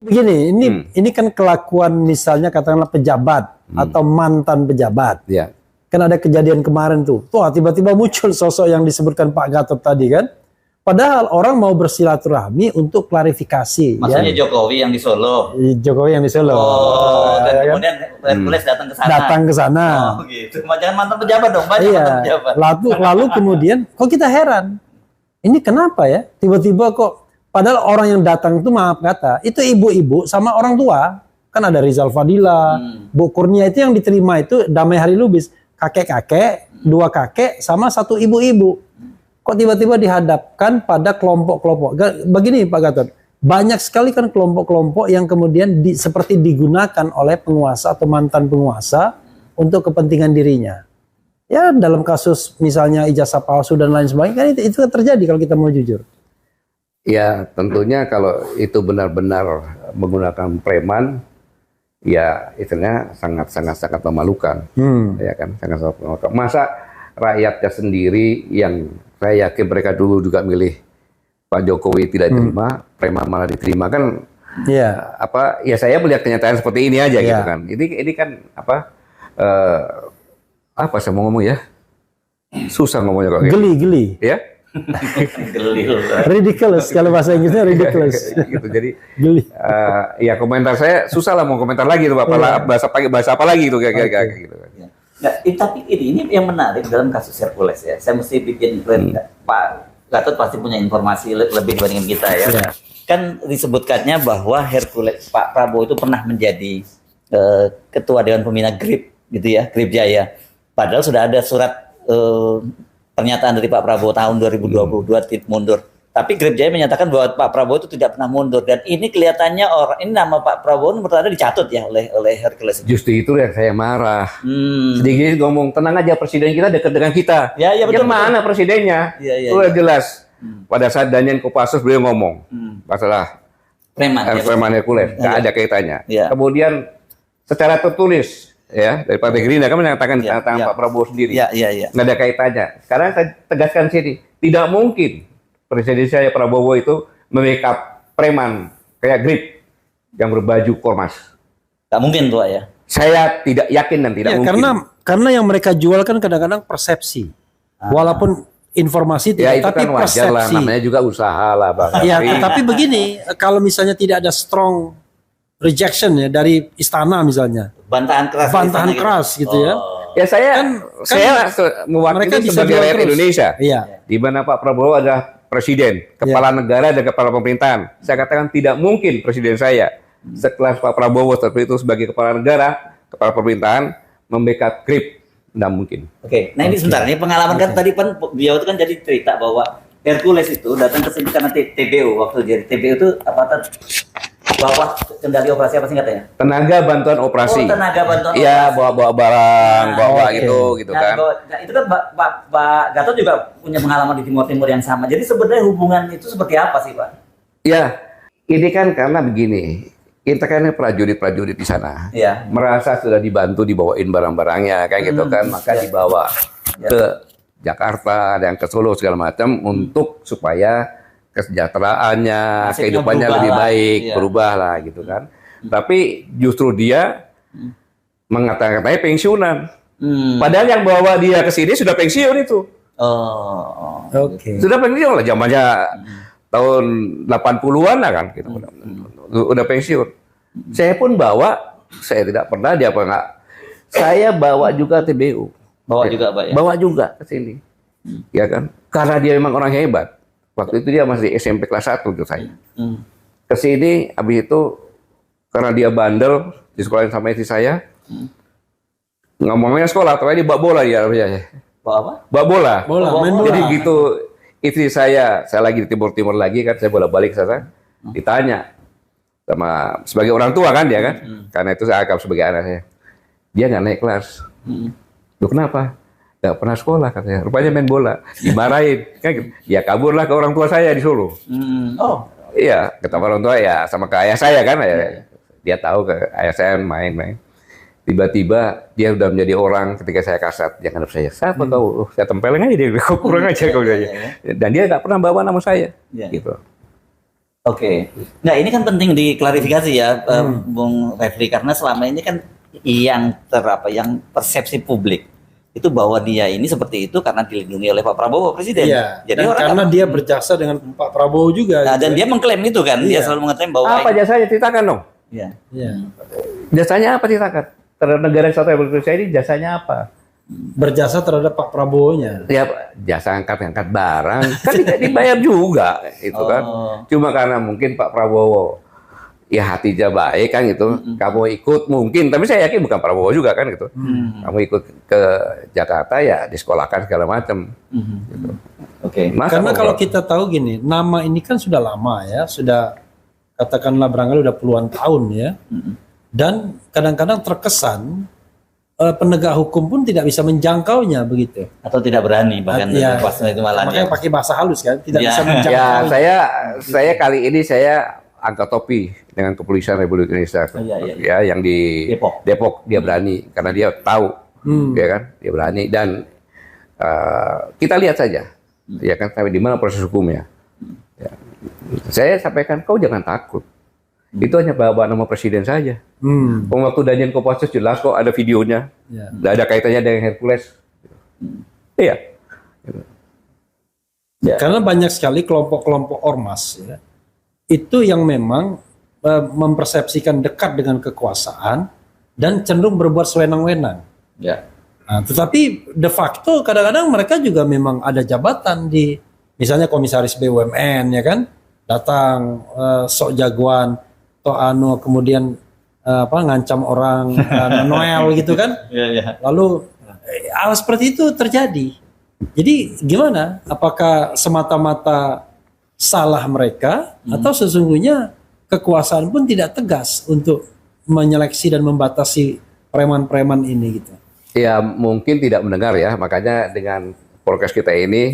Begini, ini kan kelakuan misalnya katakanlah pejabat atau mantan pejabat. Ya. Kan ada kejadian kemarin tuh. Tiba-tiba muncul sosok yang disebutkan Pak Gatot tadi kan. Padahal orang mau bersilaturahmi untuk klarifikasi. Maksudnya ya? Jokowi yang di Solo. Jokowi yang di Solo. Dan ya, kemudian Hercules datang ke sana. Datang ke sana. Oh gitu. Jangan mantan pejabat dong, banyak Iya. mantan pejabat. Lalu kemudian, kok kita heran? Ini kenapa ya? Tiba-tiba kok, padahal orang yang datang itu maaf kata, itu ibu-ibu sama orang tua. Kan ada Rizal Fadila, Bu Kurnia itu yang diterima itu Damai Hari Lubis. Kakek-kakek, dua kakek, sama satu ibu-ibu. Kok tiba-tiba dihadapkan pada kelompok-kelompok? Begini Pak Gatot, banyak sekali kan kelompok-kelompok yang kemudian seperti digunakan oleh penguasa atau mantan penguasa untuk kepentingan dirinya. Ya dalam kasus misalnya ijazah palsu dan lain sebagainya, kan itu terjadi kalau kita mau jujur. Ya tentunya kalau itu benar-benar menggunakan preman, ya istilahnya sangat memalukan, ya kan, sangat memalukan. Masa rakyatnya sendiri yang saya yakin mereka dulu juga milih Pak Jokowi tidak diterima, preman malah diterima kan? Ya. Ya saya melihat kenyataan seperti ini aja gitu kan. Ini kan apa saya mau ngomong ya? Susah ngomongnya kok. Geli. Ya? Ridiculous kalau bahasa Inggrisnya ridiculous. Gitu. Jadi geli. Ya komentar saya susah lah mau komentar lagi tuh bahasa apa lagi tuh kayak gitu kan. Nah, tapi ini yang menarik dalam kasus Hercules ya. Saya mesti bikin Pak Gatot pasti punya informasi lebih dibandingin kita ya. Kan disebutkannya bahwa Hercules Pak Prabowo itu pernah menjadi ketua Dewan Pembina GRIP gitu ya, GRIP Jaya. Padahal sudah ada surat pernyataan dari Pak Prabowo tahun 2022 mundur. Tapi GRIP Jaya menyatakan bahwa Pak Prabowo itu tidak pernah mundur dan ini kelihatannya ini nama Pak Prabowo menurut Anda dicatut ya oleh Hercules. Justru itu yang saya marah. Sedikit ngomong tenang aja presiden kita dekat dengan kita. Ya betul. Mana presidennya? Udah jelas. Pada saat Daniel Kopassus beliau ngomong masalah preman Hercules, nggak ada kaitannya. Kemudian secara tertulis ya dari Partai Gerindra kan menyatakan tentang Pak Prabowo sendiri. Nggak ada kaitannya. Sekarang saya tegaskan sini, tidak mungkin Presiden saya Prabowo itu membackup preman kayak GRIP yang berbaju ormas. Nggak mungkin tuh ya. Saya tidak yakin dan tidak mungkin. Karena yang mereka jual kan kadang-kadang persepsi. Walaupun informasi tidak, itu tapi kan wajar persepsi. lah, namanya juga usaha lah Bang. Ya, tapi begini, kalau misalnya tidak ada strong rejection ya dari istana misalnya. Bantahan keras gitu ya. Ya saya mewakili sebagai rakyat Indonesia. Di mana Pak Prabowo adalah presiden, kepala negara dan kepala pemerintahan. Saya katakan tidak mungkin presiden saya sekelas Pak Prabowo seperti itu sebagai kepala negara, kepala pemerintahan membackup GRIP. Tidak mungkin. Oke, nah ini sebentar, ini pengalaman kan tadi kan beliau itu kan jadi cerita bahwa Hercules itu datang ke sini karena TBU. Waktu jadi TBU itu bawa kendali operasi apa singkatnya? Tenaga bantuan operasi. Tenaga bantuan operasi. Iya, bawa barang, gitu kan. Nah, itu kan Pak Gatot juga punya pengalaman di Timur yang sama. Jadi sebenarnya hubungan itu seperti apa sih, Pak? Ya, ini kan karena begini. Kita kan prajurit-prajurit di sana. Merasa sudah dibawain barang-barangnya kayak gitu kan, maka dibawa ke Jakarta dan ke Solo segala macam untuk supaya kesejahteraannya, kehidupannya lebih baik, berubah lah gitu kan. Tapi justru dia mengatakan katanya pensiunan. Padahal yang bawa dia ke sini sudah pensiun itu. Sudah pensiun lah, zamannya tahun 80-an lah kan gitu. Udah pensiun. Saya pun bawa, saya tidak pernah dia apa enggak. Saya bawa juga TBU. Bawa juga ke sini. Ya kan? Karena dia memang orang hebat. Waktu itu dia masih SMP kelas 1 untuk saya. Ke sini habis itu karena dia bandel di sekolah sama istri saya. Ngomongnya sekolah, tapi dia bawa bola dia. Bawa apa? Bawa bola. Main bola. Jadi gitu istri saya lagi di timur lagi kan, saya bolak-balik ke sana. Ditanya sama sebagai orang tua kan dia kan, karena itu saya anggap sebagai anak saya. Dia nggak naik kelas. Loh kenapa? Nggak pernah sekolah katanya. Rupanya main bola, dimarahin. Kan gitu. Ya kaburlah ke orang tua saya di Solo. Iya, ketemu orang tua ya sama ke ayah saya kan. Dia tahu ke ayah saya main-main. Tiba-tiba dia udah menjadi orang ketika saya kasat. Dia ngadep saya. Siapa kau? Saya tempelin aja dia. Kau kurang aja kau aja. Dan dia nggak pernah bawa nama saya. Gitu. Oke. Nah, ini kan penting diklarifikasi ya, Bung Refli, karena selama ini kan yang yang persepsi publik itu bahwa dia ini seperti itu karena dilindungi oleh Pak Prabowo Presiden. Iya. Jadi Dan karena dia berjasa dengan Pak Prabowo juga. Nah, dan dia mengklaim itu kan, dia Iya. selalu mengklaim bahwa Apa jasanya? Ceritakan dong. Iya. Iya. Jasanya apa ceritakan? Terhadap negara Kesatuan Republik Indonesia ini jasanya apa? Berjasa terhadap Pak Prabowo-nya. Ya jasa angkat barang kan tidak dibayar juga itu kan. Cuma karena mungkin Pak Prabowo ya hatinya baik kan gitu. Kamu ikut mungkin, tapi saya yakin bukan Prabowo juga kan gitu. Kamu ikut ke Jakarta ya disekolahkan segala macam. Gitu. Oke. Karena kalau kita tahu gini, nama ini kan sudah lama ya, sudah katakanlah barangkali udah puluhan tahun ya. Dan kadang-kadang terkesan penegak hukum pun tidak bisa menjangkaunya begitu. Atau tidak berani bahkan Ya, pas itu malah. makanya pakai bahasa halus kan, tidak Ya. bisa menjangkau. Ya saya kali ini saya angkat topi dengan Kepolisian Republik Indonesia. Ya yang di Depok dia berani karena dia tahu, ya kan, dia berani dan kita lihat saja, ya kan, sampai di mana proses hukumnya. Ya. Saya sampaikan kau jangan takut. Itu hanya bawa nama presiden saja. Waktu Danjen Kopassus jelas kok ada videonya. Tidak ada kaitannya dengan Hercules. Iya. Karena banyak sekali kelompok-kelompok ormas ya, itu yang memang mempersepsikan dekat dengan kekuasaan dan cenderung berbuat sewenang-wenang. Ya. Nah, tetapi de facto kadang-kadang mereka juga memang ada jabatan di, misalnya komisaris BUMN ya kan, datang sok jagoan, kemudian ngancam orang Noel gitu kan. Lalu hal seperti itu terjadi. Jadi gimana? Apakah semata-mata salah mereka atau sesungguhnya kekuasaan pun tidak tegas untuk menyeleksi dan membatasi preman-preman ini gitu? Ya mungkin tidak mendengar ya, makanya dengan podcast kita ini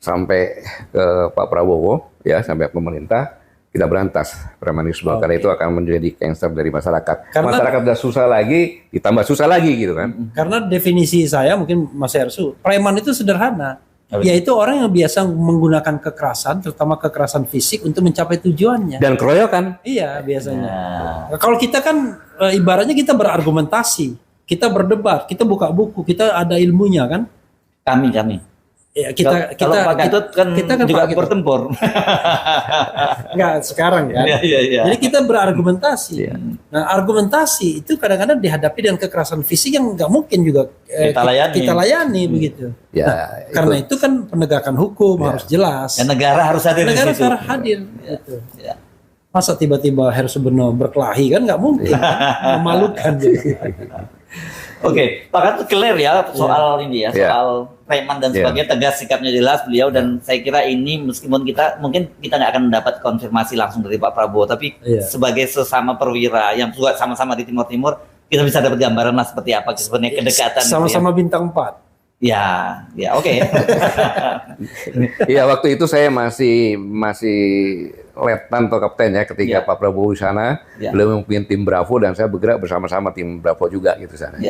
sampai ke Pak Prabowo ya, sampai pemerintah, kita berantas premanisme karena itu akan menjadi cancer dari masyarakat. Karena masyarakat sudah susah lagi, ditambah susah lagi gitu kan. Karena definisi saya mungkin Mas Ersu, preman itu sederhana, yaitu orang yang biasa menggunakan kekerasan, terutama kekerasan fisik untuk mencapai tujuannya. Dan keroyokan. Iya biasanya. Kalau kita kan ibaratnya kita berargumentasi, kita berdebat, kita buka buku, kita ada ilmunya kan. Kami. Ya, kalau Pak Gatot kan juga bertempur. Enggak sekarang kan. Jadi kita berargumentasi. Nah argumentasi itu kadang-kadang dihadapi dengan kekerasan fisik yang nggak mungkin juga kita layani begitu. Nah, karena itu kan penegakan hukum harus jelas. Dan negara harus hadir. Negara harus hadir. Gitu. Masa tiba-tiba Hersu Beno berkelahi kan nggak mungkin, memalukan. Oke, Pak Gatot clear ya soal ini ya, soal preman dan sebagainya, tegas sikapnya jelas beliau dan saya kira ini meskipun mungkin kita nggak akan mendapat konfirmasi langsung dari Pak Prabowo, tapi sebagai sesama perwira yang juga sama-sama di Timur Timur, kita bisa dapat gambaran lah seperti apa sebenarnya kedekatan. Sama-sama bintang 4. Ya, oke. Iya, waktu itu saya masih letnan atau kapten ya ketika Pak Prabowo di sana, beliau memimpin tim Bravo dan saya bergerak bersama-sama tim Bravo juga gitu sana.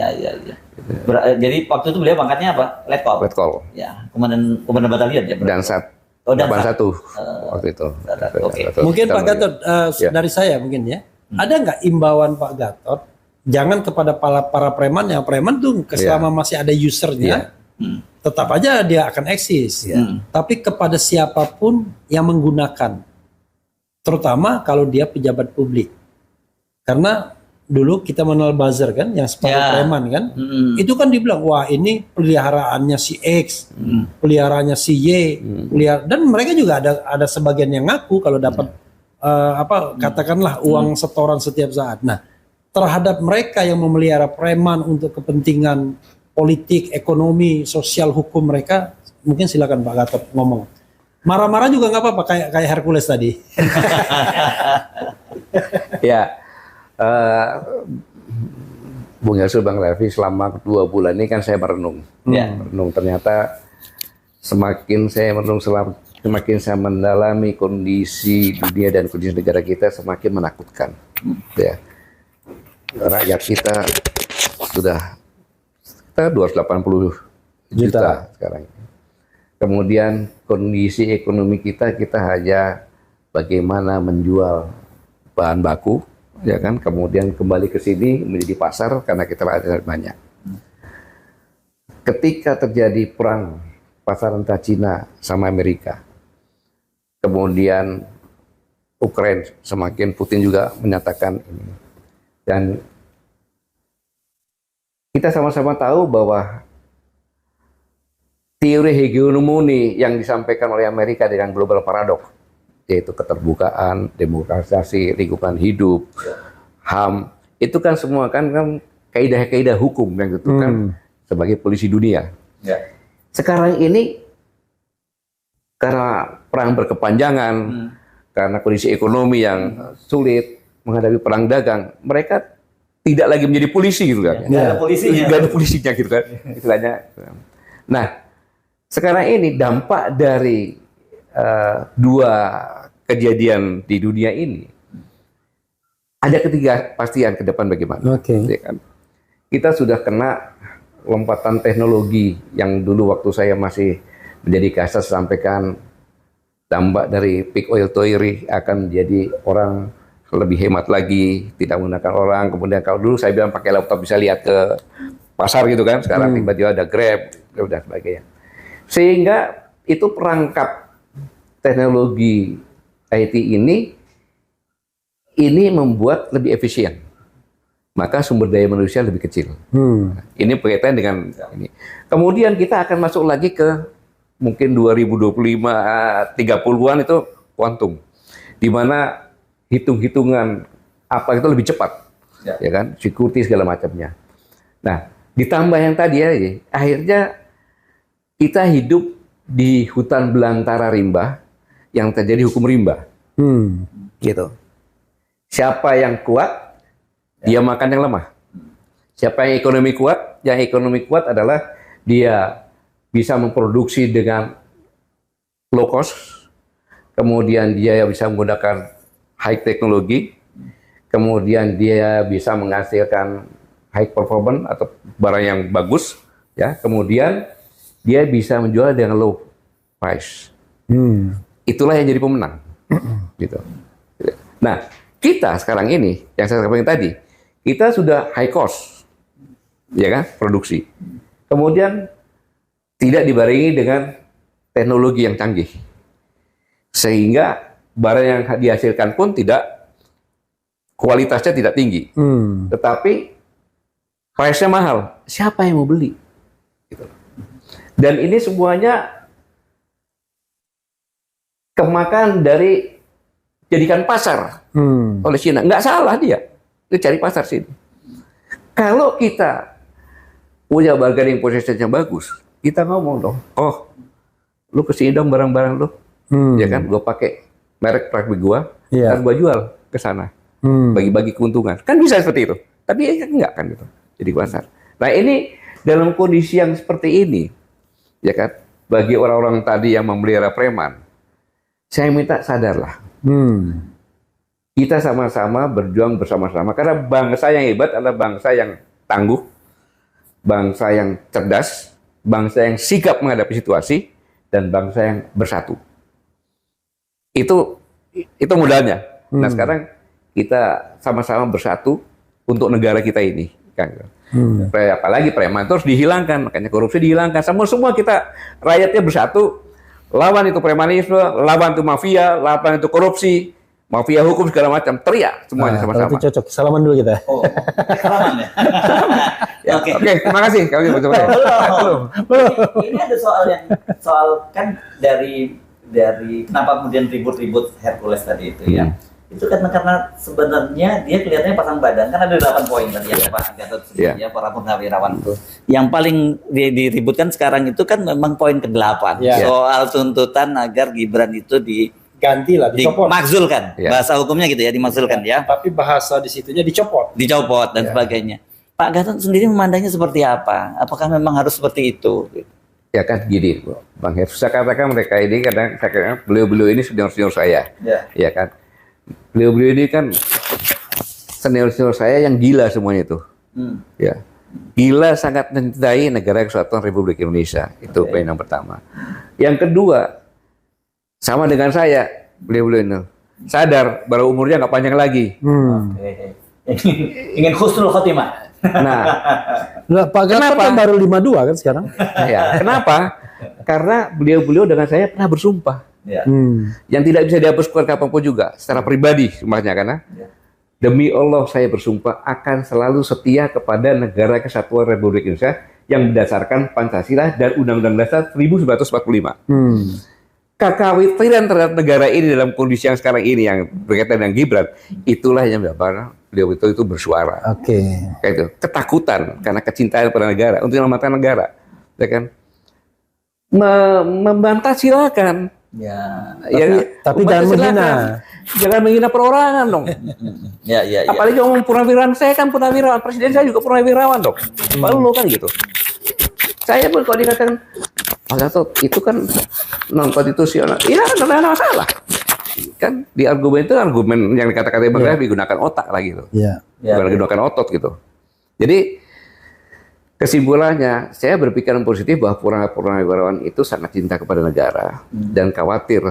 Jadi waktu itu beliau pangkatnya apa? Letkol. Ya, komandan batalion ya. Dan satu waktu itu. Mungkin Pak Gatot dari saya mungkin ya. Ada nggak imbauan Pak Gatot? Jangan kepada para preman, yang preman tuh selama masih ada usernya, tetap aja dia akan eksis. Tapi kepada siapapun yang menggunakan, terutama kalau dia pejabat publik. Karena dulu kita mengenal buzzer kan, yang separuh preman kan, itu kan dibilang, wah ini peliharaannya si X, peliharaannya si Y, dan mereka juga ada sebagian yang ngaku kalau dapat katakanlah uang setoran setiap saat. Nah, terhadap mereka yang memelihara preman untuk kepentingan politik, ekonomi, sosial, hukum mereka, mungkin silakan Pak Gatot ngomong. Marah-marah juga nggak apa-apa, kayak Hercules tadi. Ya, Bung Yasul, Bang Refli, selama 2 bulan ini kan saya merenung. Merenung, ternyata semakin saya merenung, semakin saya mendalami kondisi dunia dan kondisi negara kita, semakin menakutkan. Ya. Rakyat kita sudah 280 juta sekarang. Kemudian kondisi ekonomi kita hanya bagaimana menjual bahan baku, ya kan, kemudian kembali ke sini menjadi pasar karena kita ada banyak. Ketika terjadi perang pasaran antara Cina sama Amerika, kemudian Ukraina semakin Putin juga menyatakan ini, dan kita sama-sama tahu bahwa teori hegemoni yang disampaikan oleh Amerika dengan global paradox, yaitu keterbukaan, demokratisasi, lingkungan hidup, HAM, itu kan semua kan kaidah-kaidah hukum yang gitu kan sebagai polisi dunia. Ya. Sekarang ini karena perang berkepanjangan, karena kondisi ekonomi yang sulit menghadapi perang dagang, mereka tidak lagi menjadi polisi gitu kan. Nggak ada polisinya. Nggak ada polisinya gitu kan. Istilahnya. Nah, sekarang ini dampak dari dua kejadian di dunia ini, ada ketidakpastian ke depan bagaimana. Ya kan? Kita sudah kena lompatan teknologi yang dulu waktu saya masih menjadi kasat sampaikan dampak dari peak oil theory akan menjadi orang lebih hemat lagi, tidak menggunakan orang. Kemudian kalau dulu saya bilang pakai laptop bisa lihat ke pasar gitu kan, sekarang tiba-tiba ada Grab dan sebagainya. Sehingga itu perangkap teknologi IT ini membuat lebih efisien. Maka sumber daya manusia lebih kecil. Ini berkaitan dengan ini. Kemudian kita akan masuk lagi ke mungkin 2025, 30-an itu kuantum. Di mana hitung-hitungan apa itu lebih cepat, ya kan, security segala macamnya. Nah, ditambah yang tadi ya, akhirnya kita hidup di hutan belantara rimba yang terjadi hukum rimba, gitu. Siapa yang kuat, dia makan yang lemah. Siapa yang ekonomi kuat, adalah dia bisa memproduksi dengan low cost, kemudian dia bisa menggunakan high teknologi, kemudian dia bisa menghasilkan high performance atau barang yang bagus, ya. Kemudian dia bisa menjual dengan low price. Itulah yang jadi pemenang, gitu. Nah, kita sekarang ini yang saya sampaikan tadi, kita sudah high cost, ya kan, produksi. Kemudian tidak dibarengi dengan teknologi yang canggih, sehingga barang yang dihasilkan pun kualitasnya tidak tinggi, tetapi price-nya mahal. Siapa yang mau beli? Gitu. Dan ini semuanya kemakan dari jadikan pasar oleh Cina. Nggak salah dia cari pasar sini. Kalau kita punya bargaining position-nya bagus, kita ngomong dong, oh, lu kesini dong barang-barang lu, ya kan, gue pakai merek pabrik gua, dan gua jual ke sana, bagi-bagi keuntungan, kan bisa seperti itu. Tapi enggak kan gitu, jadi pasar. Nah ini dalam kondisi yang seperti ini, ya kan, bagi orang-orang tadi yang memelihara preman, saya minta sadarlah, kita sama-sama berjuang bersama-sama, karena bangsa yang hebat adalah bangsa yang tangguh, bangsa yang cerdas, bangsa yang sigap menghadapi situasi, dan bangsa yang bersatu. Itu modalnya. Nah sekarang kita sama-sama bersatu untuk negara kita ini, kan? Apalagi preman terus dihilangkan, makanya korupsi dihilangkan. Semua kita rakyatnya bersatu lawan itu premanisme, lawan itu mafia, lawan itu korupsi, mafia hukum segala macam, teriak semuanya sama-sama. Itu cocok. Salaman dulu kita. Oh, salaman ya. Oke, terima kasih. Belum. Ini ada soal kan dari kenapa kemudian ribut-ribut Hercules tadi itu ya. Itu karena sebenarnya dia kelihatannya pasang badan, kan ada 8 poin tadi yang Pak Gatot sebutnya, para purnawirawan itu. Yang paling diributkan sekarang itu kan memang poin ke-8 soal tuntutan agar Gibran itu ganti lah, dicopot. Dimakzulkan. Bahasa hukumnya gitu ya, dimakzulkan ya. Tapi bahasa di situnya dicopot. Dicopot dan sebagainya. Pak Gatot sendiri memandangnya seperti apa? Apakah memang harus seperti itu? Ya kan gini, Bang Her, saya katakan mereka ini kadang saya katakan beliau-beliau ini senior-senior saya, ya kan. Beliau-beliau ini kan senior-senior saya yang gila semuanya itu, ya. Gila sangat mencintai negara kesatuan Republik Indonesia, itu poin yang pertama. Yang kedua, sama dengan saya, beliau-beliau ini sadar bahwa umurnya nggak panjang lagi. Ingin husnul khotimah. Nah, Pak Gatot kan baru 52 kan sekarang. ya, kenapa? Karena beliau dengan saya pernah bersumpah. Ya. Yang tidak bisa dihapuskan kapanpun juga, secara pribadi sumpahnya, karena demi Allah saya bersumpah akan selalu setia kepada Negara Kesatuan Republik Indonesia yang berdasarkan Pancasila dan Undang-Undang Dasar 1945. Kekhawatiran terhadap negara ini dalam kondisi yang sekarang ini yang berkaitan dengan Gibran, itulah yang menyebabkan beliau itu bersuara. Oke. Kayak itu, ketakutan karena kecintaan pada negara untuk menyelamatkan negara, ya kan? Membantah silakan. Ya. Tapi jangan menghina. Jangan menghina perorangan dong. Ya. Apalagi ngomong purnawirawan, saya kan purnawirawan, presiden saya juga purnawirawan dong. Lalu kan gitu. Saya pun kalau dikatakan, Pak Gatot itu kan non konstitusional, iya tidak ada masalah. Kan di argumen itu argumen yang dikatakan Bang Refli gunakan otak lagi gitu. Bukan gunakan otot gitu. Jadi kesimpulannya, saya berpikiran positif bahwa purnawirawan itu sangat cinta kepada negara dan khawatir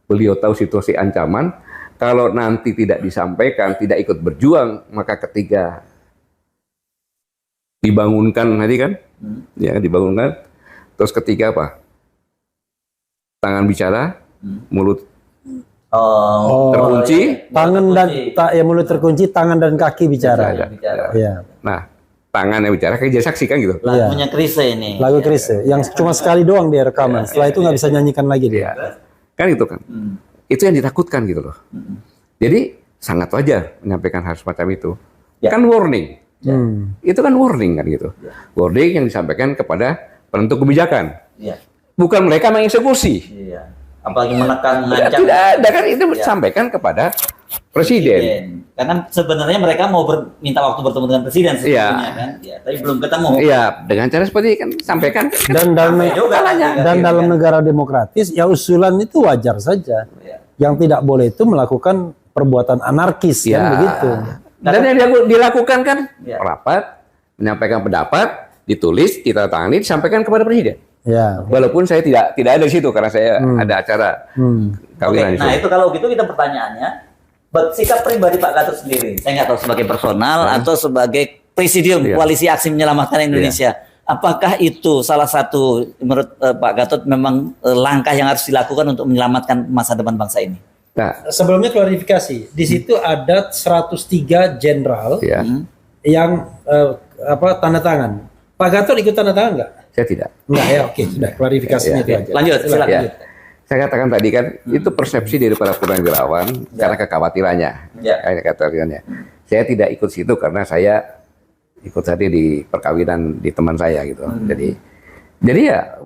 beliau tahu situasi ancaman. Kalau nanti tidak disampaikan, tidak ikut berjuang, maka ketika dibangunkan tadi kan, ya dibangunkan. Terus ketika apa? Tangan bicara, mulut terkunci, tangan dan mulut terkunci, tangan dan kaki bicara. Ya. Nah, tangan yang bicara kayak jadi saksi kan gitu. Lagunya Chrisye ini. Lagu Chrisye yang cuma sekali doang dia rekaman. Setelah itu nggak bisa nyanyikan lagi dia. Kan itu kan. Itu yang ditakutkan gitu loh. Jadi sangat wajar menyampaikan hal semacam itu. Kan warning. Itu kan warning kan gitu. Warning yang disampaikan kepada penentu kebijakan. Bukan mereka mengeksekusi. Apalagi menekan, mengancam. Tidak ada kan, itu disampaikan kepada presiden. Karena sebenarnya mereka mau minta waktu bertemu dengan presiden sebetulnya kan. Ya, tapi belum ketemu. Iya, dengan cara seperti itu kan sampaikan. Dan dalam negara demokratis ya usulan itu wajar saja. Yang tidak boleh itu melakukan perbuatan anarkis kan begitu. Dan yang dilakukan kan rapat, menyampaikan pendapat, ditulis, kita tangani, disampaikan kepada presiden. Ya. Walaupun saya tidak ada di situ karena saya ada acara kawinan. Nah itu kalau gitu kita pertanyaannya, sikap pribadi Pak Gatot sendiri, saya nggak tahu sebagai personal atau sebagai presidium koalisi aksi menyelamatkan Indonesia. Apakah itu salah satu menurut Pak Gatot memang langkah yang harus dilakukan untuk menyelamatkan masa depan bangsa ini? Nah, sebelumnya klarifikasi, di situ ada 103 jenderal yang tanda tangan. Pak Gatot ikut tanda tangan nggak? Saya tidak. Enggak ya, oke, sudah klarifikasinya itu aja. Lanjut, silakan. Saya katakan tadi kan itu persepsi dari para purnawirawan karena kekhawatirannya. Kekhawatirannya. Saya tidak ikut situ karena saya ikut tadi di perkawinan di teman saya gitu. Jadi ya